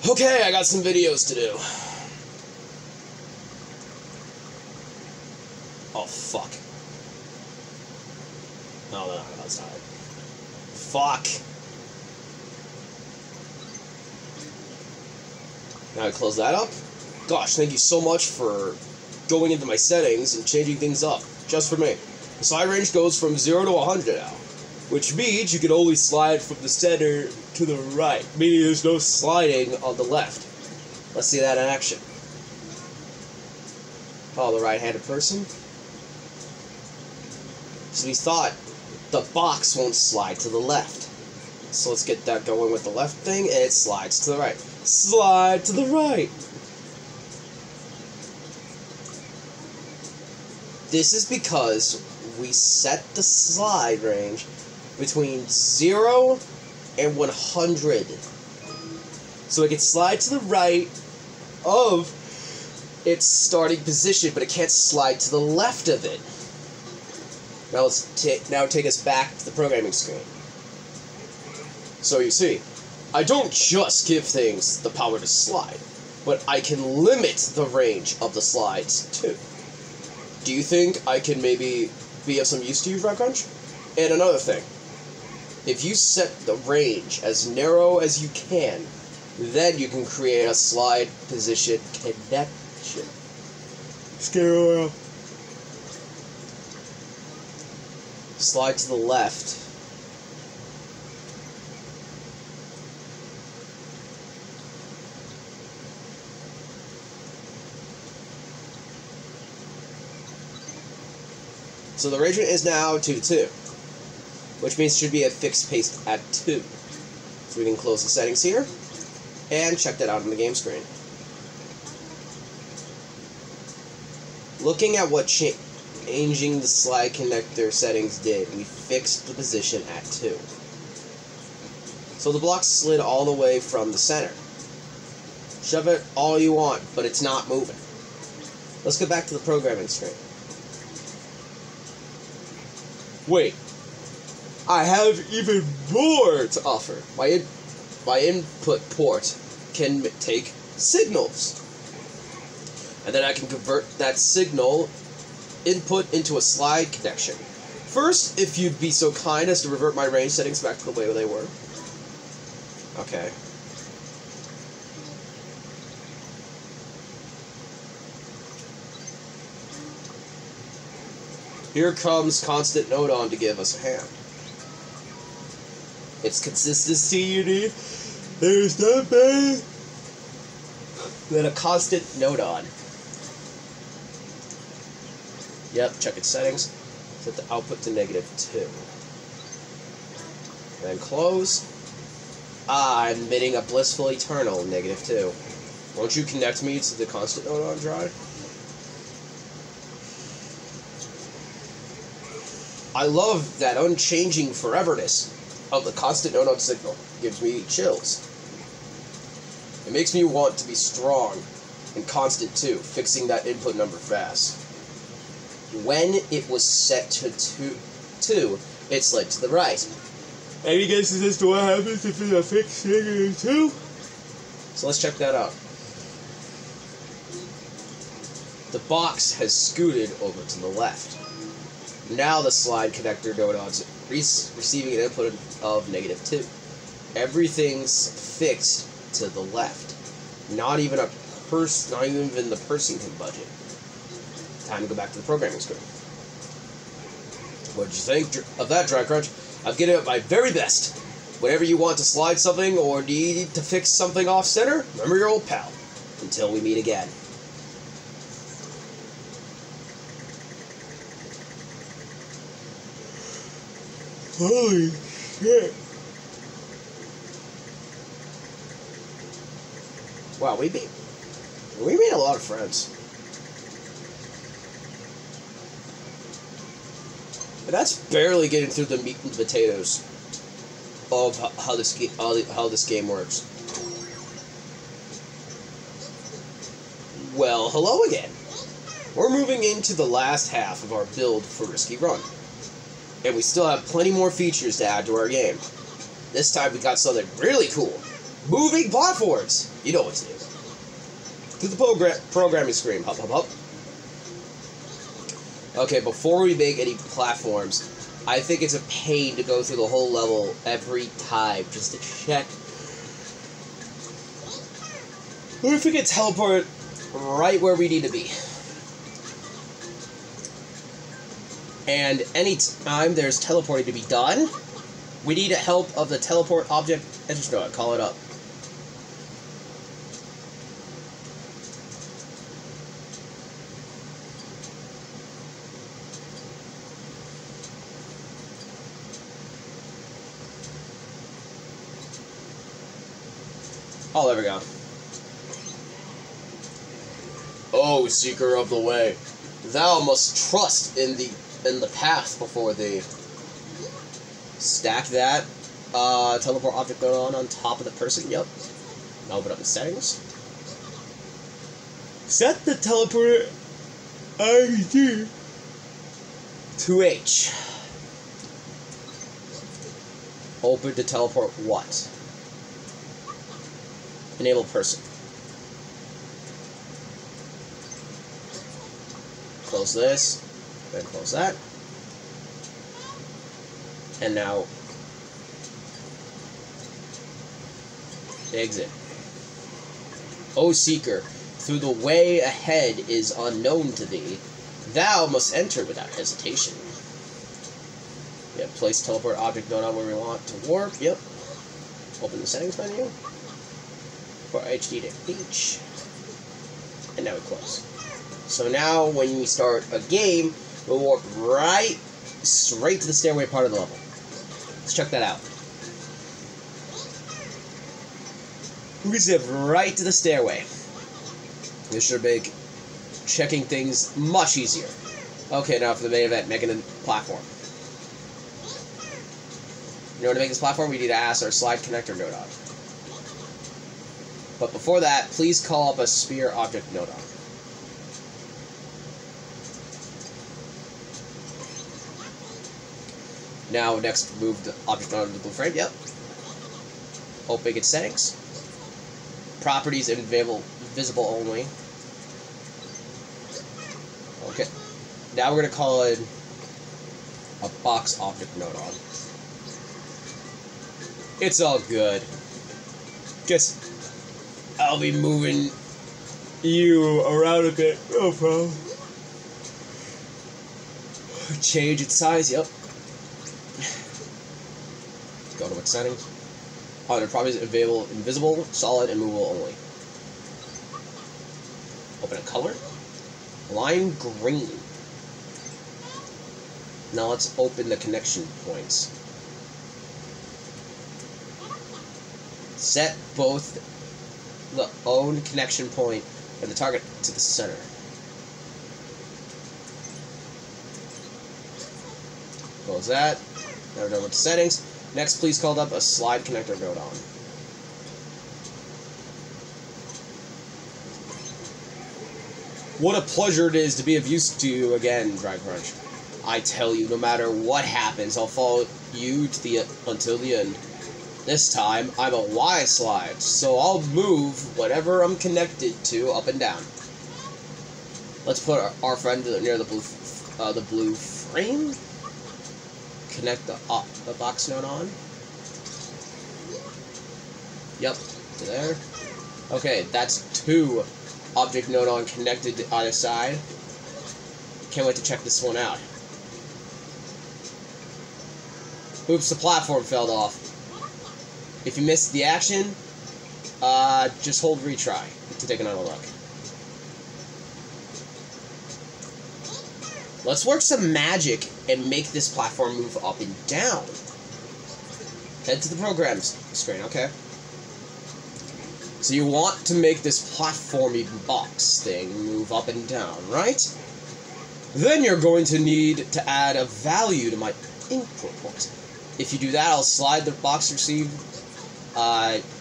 Okay, I got some videos to do. Oh, fuck. No, they're not outside. Fuck. Now I close that up. Gosh, thank you so much for going into my settings and changing things up, just for me. The slide range goes from 0 to 100 now, which means you can only slide from the center to the right, meaning there's no sliding on the left. Let's see that in action. Oh, the right-handed person. So we thought the box won't slide to the left. So let's get that going with the left thing, and it slides to the right. Slide to the right! This is because we set the slide range between 0 and 100. So it can slide to the right of its starting position, but it can't slide to the left of it. Now let's take us back to the programming screen. So you see, I don't just give things the power to slide, but I can limit the range of the slides too. Do you think I can maybe be of some use to you, DryCrunch? And another thing, if you set the range as narrow as you can, then you can create a slide position connection. Scale. Slide to the left. So the range is now 2 to 2, which means it should be a fixed pace at 2. So we can close the settings here, and check that out on the game screen. Looking at what changing the slide connector settings did, we fixed the position at 2. So the block slid all the way from the center. Shove it all you want, but it's not moving. Let's go back to the programming screen. Wait, I have even more to offer. My input port can take signals. And then I can convert that signal input into a slide connection. First, if you'd be so kind as to revert my range settings back to the way they were. Okay. Here comes constant Nodon to give us a hand. It's consistency you need. There's nothing than a constant Nodon. Yep, check its settings. Set the output to -2. Then close. I'm emitting a blissful eternal -2. Won't you connect me to the constant Nodon drive? I love that unchanging foreverness of the constant Nodon signal. Gives me chills. It makes me want to be strong and constant too, fixing that input number fast. When it was set to 2, it slid to the right. Any guesses as to what happens if it's a fixed -2? So let's check that out. The box has scooted over to the left. Now the slide connector Nodon's receiving an input of -2. Everything's fixed to the left. Not even the person can budget. Time to go back to the programming screen. What did you think of that, DryCrunch? I've given it my very best. Whenever you want to slide something or need to fix something off center, remember your old pal. Until we meet again. Holy shit. Wow, we made a lot of friends. And that's barely getting through the meat and potatoes of how this game works. Well, hello again. We're moving into the last half of our build for Risky Run. And we still have plenty more features to add to our game. This time we got something really cool. Moving platforms! You know what to do. To the programming screen. Hop, hop, hop. Okay, before we make any platforms, I think it's a pain to go through the whole level every time just to check. What if we can teleport right where we need to be? And any time there's teleporting to be done, we need help of the teleport object. And just go call it up. Oh, there we go. Oh, Seeker of the Way, thou must trust in the path before thee. Stack that teleport object going on top of the person. Yep. Now open up the settings. Set the teleport ID to H. Open to teleport what? Enable person. Close this, then close that. And now exit. O Seeker, through the way ahead is unknown to thee. Thou must enter without hesitation. Yep, place teleport object Nodon where we want to warp. Yep. Open the settings menu. For HD to H. And now we close. So now when we start a game, we'll warp right straight to the stairway part of the level. Let's check that out. We can zip right to the stairway. This should make checking things much easier. Okay, now for the main event, making a platform. In order to make this platform, we need to ask our slide connector Nodon. But before that, please call up a sphere object Nodon. Now, next, move the object onto the blue frame. Yep. Open its settings. Properties invisible only. Okay. Now we're going to call it a box object Nodon. It's all good. Just, I'll be moving you around a bit. No problem. Change its size. Yep. Go to its settings. Oh, there probably is available invisible, solid, and movable only. Open a color. Lime green. Now let's open the connection points. Set both the own connection point and the target to the center. Close that. Now we're done with the settings. Next, please call up a slide connector Nodon. What a pleasure it is to be of use to you again, Dry Crunch. I tell you, no matter what happens, I'll follow you to until the end. This time, I'm a Y slide, so I'll move whatever I'm connected to up and down. Let's put our friend near the blue frame. Connect the box Nodon. Yep, to there. Okay, that's 2 object Nodon connected to either side. Can't wait to check this one out. Oops, the platform fell off. If you missed the action, just hold retry to take another look. Let's work some magic and make this platform move up and down. Head to the programs screen, okay? So you want to make this platformy box thing move up and down, right? Then you're going to need to add a value to my input point. If you do that, I'll slide the box received.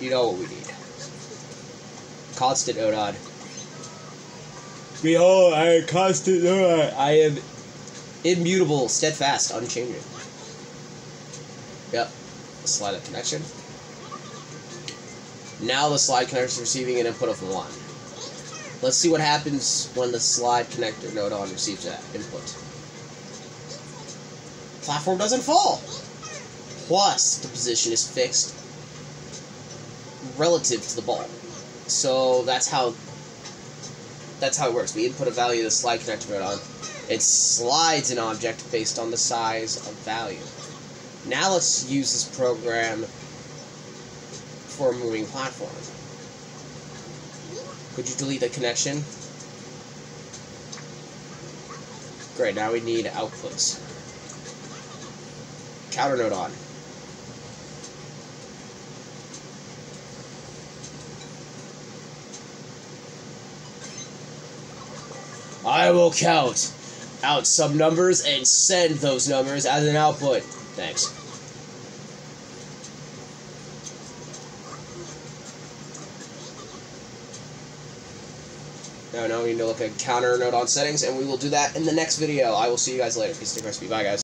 You know what we need. Constant Nodon. Behold, I am constant Nodon. I am immutable, steadfast, unchanging. Yep. Slide that connection. Now the slide connector is receiving an input of 1. Let's see what happens when the slide connector Nodon receives that input. Platform doesn't fall. Plus, the position is fixed relative to the ball. So that's how it works. We input a value to the slide connector Nodon. It slides an object based on the size of value. Now let's use this program for a moving platform. Could you delete the connection? Great, now we need outputs. Counter Nodon. I will count out some numbers and send those numbers as an output. Thanks. Now we need to look at counter Nodon settings, and we will do that in the next video. I will see you guys later. Peace and recipe. Bye, guys.